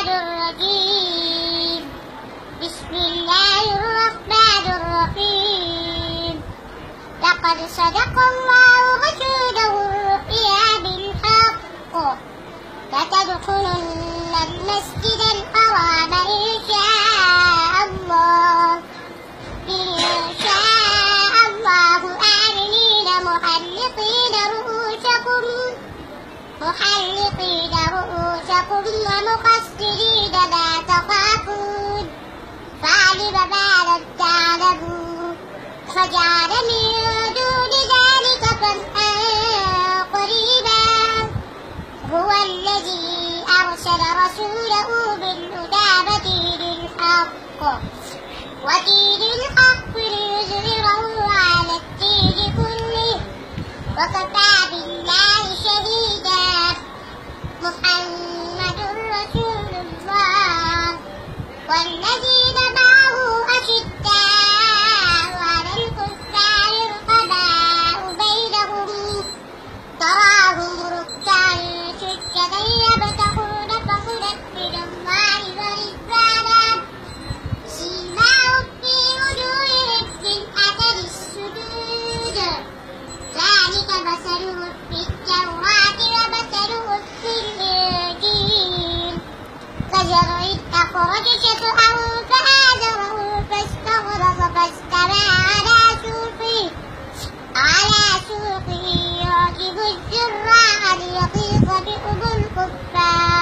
الشيطان الرجيم. بسم الله الرحمن الرحيم. لقد صدق الله رسوله الرؤيا بالحق لتدخلن المسجد الحرام إن شاء الله آمنين محلقين رؤوسكم ومقصرين لا تخافون فعلم ما لم تعلموا فجعل من دون ذلك فتحا قريبا. هو الذي أرسل رسوله بالهدى ودين الحق ليظهره على الدين كله وكفى بالله شهيدا. محمد رسول الله والذين معه أشداء على الكفار رحماء بينهم تراهم ركعا سجدا يبتغون فضلا من الله ورضوانا سيماهم في وجوههم من أثر السجود ذلك مثلهم في التوراة ومثلهم في الإنجيل كزرع أخرج شطأه فآزره فاستغلظ فاستوى على سوقه يعجب الزراع ليغيظ بهم الكفار.